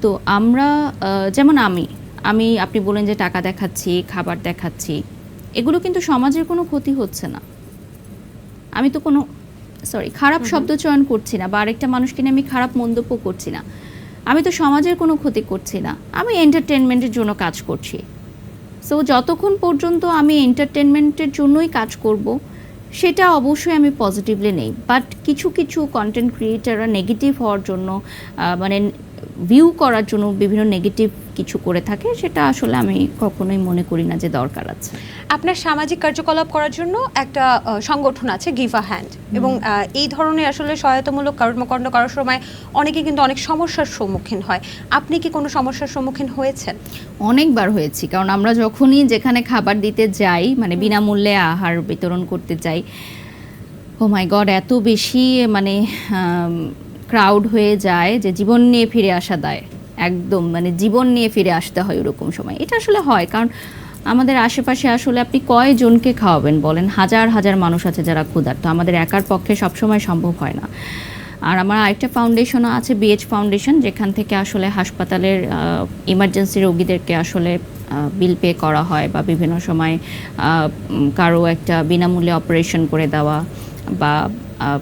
তো আমরা যেমন আমি আপনি বলেন যে টাকা দেখাচ্ছি, খাবার দেখাচ্ছি, এগুলো কিন্তু সমাজের কোনো ক্ষতি হচ্ছে না। আমি তো কোনো খারাপ শব্দ চয়ন করছি না বা আরেকটা মানুষকে নিয়ে আমি খারাপ মন্তব্য করছি না। আমি তো সমাজের কোনো ক্ষতি করছি না, আমি এন্টারটেনমেন্টের জন্য কাজ করছি। সো যতক্ষণ পর্যন্ত আমি এন্টারটেনমেন্টের জন্যই কাজ করব, সেটা অবশ্যই আমি পজিটিভলি নেই। বাট কিছু কিছু কন্টেন্ট ক্রিয়েটাররা নেগেটিভ হওয়ার জন্য মানে ভিউ করার জন্য বিভিন্ন নেগেটিভ কিছু করে থাকে, সেটা আসলে আমি কখনোই মনে করি না যে দরকার আছে। আপনার সামাজিক কার্যকলাপ করার জন্য একটা সংগঠন আছে গিভ আ হ্যান্ড, এবং এই ধরনের আসলে সহায়তামূলক কর্মকাণ্ড করার সময় অনেকে কিন্তু অনেক সমস্যার সম্মুখীন হয়। আপনি কি কোনো সমস্যার সম্মুখীন হয়েছেন? অনেকবার হয়েছি, কারণ আমরা যখনই যেখানে খাবার দিতে যাই, মানে বিনামূল্যে আহার বিতরণ করতে যাই, ও মাই গড, এত বেশি মানে ক্রাউড হয়ে যায় যে জীবন নিয়ে ফিরে আসা দায়, একদম মানে জীবন নিয়ে ফিরে আসতে হয় ওরকম সময়। এটা আসলে হয় কারণ আমাদের আশেপাশে আসলে আপনি কয়জনকে খাওয়াবেন বলেন, হাজার হাজার মানুষ আছে যারা ক্ষুধার্ত, আমাদের একার পক্ষে সবসময় সম্ভব হয় না। আর আমার আরেকটা ফাউন্ডেশনও আছে, বিএইচ ফাউন্ডেশন, যেখান থেকে আসলে হাসপাতালের ইমার্জেন্সি রোগীদেরকে আসলে বিল পে করা হয়, বা বিভিন্ন সময় কারো একটা বিনামূল্যে অপারেশন করে দেওয়া, বা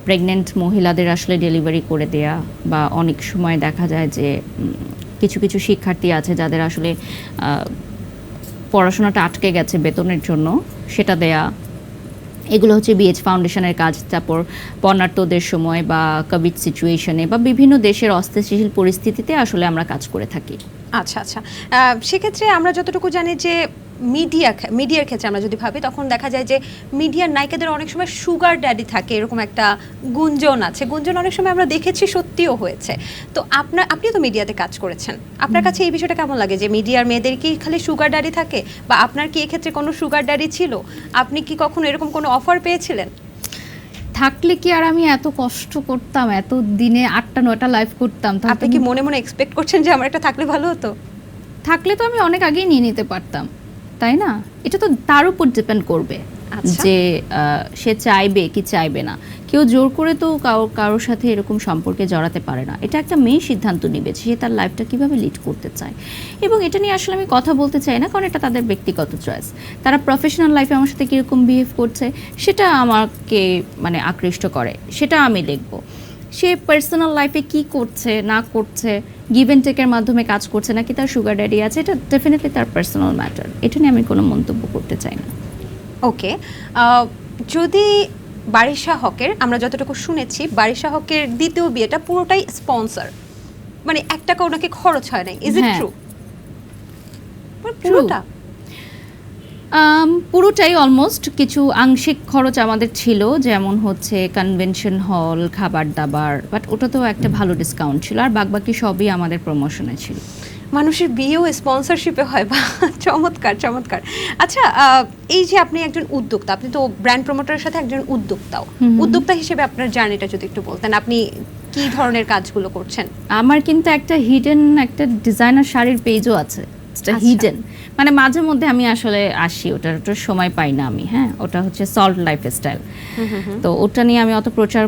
প্রেগনেন্ট মহিলাদের আসলে ডেলিভারি করে দেয়া, বা অনেক সময় দেখা যায় যে কিছু কিছু শিক্ষার্থী আছে যাদের আসলে পড়াশোনাটা আটকে গেছে বেতনের জন্য, সেটা দেয়া। এগুলো হচ্ছে বিএইচ ফাউন্ডেশনের কাজ। তারপর বন্যার্তদের সময় বা কোভিড সিচুয়েশনে বা বিভিন্ন দেশের অস্থিতিশীল পরিস্থিতিতে আসলে আমরা কাজ করে থাকি। আচ্ছা আচ্ছা, সেক্ষেত্রে আমরা যতটুকু জানি যে মিডিয়ার ক্ষেত্রে আমরা যদি ভাবি, তখন দেখা যায় যে মিডিয়ার নায়িকাদের অনেক সময় সুগার ড্যাডি থাকে, এরকম একটা গুঞ্জন আছে। গুঞ্জন অনেক সময় আমরা দেখেছি, সত্যিও হয়েছে। তো আপনি তো মিডিয়াতে কাজ করেছেন, আপনার কাছে এই বিষয়টা কেমন লাগে যে মিডিয়ার মেয়েদের কি খালি সুগার ড্যাডি থাকে, বা আপনার কি এক্ষেত্রে কোনো সুগার ড্যাডি ছিল? আপনি কি কখনো এরকম কোনো অফার পেয়েছিলেন? থাকলে কি আর আমি এত কষ্ট করতাম, এত দিনে 8টা-9টা লাইভ করতাম? আপনি কি মনে মনে এক্সপেক্ট করছেন যে আমার একটা থাকলে ভালো হতো? থাকলে তো আমি অনেক আগেই নিয়ে নিতে পারতাম, তাই না? এটা তো তার উপর ডিপেন্ড করবে যে সে চাইবে কি চাইবে না। কেউ জোর করে তো কারোর সাথে এরকম সম্পর্কে জড়াতে পারে না। এটা একটা মেয়ে সিদ্ধান্ত নিবে সে তার লাইফটা কিভাবে লিড করতে চায়, এবং এটা নিয়ে আসলে আমি কথা বলতে চাই না, কারণ এটা তাদের ব্যক্তিগত চয়েস। তারা প্রফেশনাল লাইফে আমার সাথে কীরকম বিহেভ করছে সেটা আমাকে মানে আকৃষ্ট করে, সেটা আমি দেখব। সে পার্সোনাল লাইফে কি করছে না করছে, গিভ অ্যান্ড টেকের মাধ্যমে কাজ করছে নাকি তার সুগার ড্যাডি আছে, এটা ডেফিনেটলি তার পার্সোনাল ম্যাটার। এটা নিয়ে আমি কোনো মন্তব্য করতে চাই না। ওকে, যদি বারিশা হকের, আমরা যতটুকু শুনেছি, বারিশা হকের দ্বিতীয় বিয়েটা পুরোটাই স্পন্সর, মানে 1 টাকা ওনাকে খরচ হয় নাই, ইজ ইট ট্রু? পুরোটা? পুরোটাই অলমোস্ট। কিছু আংশিক খরচ আমাদের ছিল, যেমন হচ্ছে কনভেনশন হল, খাবার দাবার, বাট ওটা তো একটা ভালো ডিসকাউন্ট ছিল, আর বাকি সবই আমাদের প্রমোশনে ছিল। মানুষের বিয়েও স্পন্সরশিপে হয়, বা চমৎকার চমৎকার। আচ্ছা, এই যে আপনি একজন উদ্যোক্তা, আপনি তো ব্র্যান্ড প্রমোটারের সাথে একজন উদ্যোক্তাও, উদ্যোক্তা হিসেবে আপনার জার্নিটা যদি একটু বলতেন, আপনি কি ধরনের কাজগুলো করছেন? আমার কিন্তু একটা হিডেন একটা ডিজাইনার শাড়ির পেজও আছে, হিডেন, মানে মাঝে মধ্যে আমি আসলে আসি, ওটার সময় পাই না আমি। হ্যাঁ, ওটা হচ্ছে সল্ট লাইফস্টাইল। তো ওটা নিয়ে আমি অত প্রচার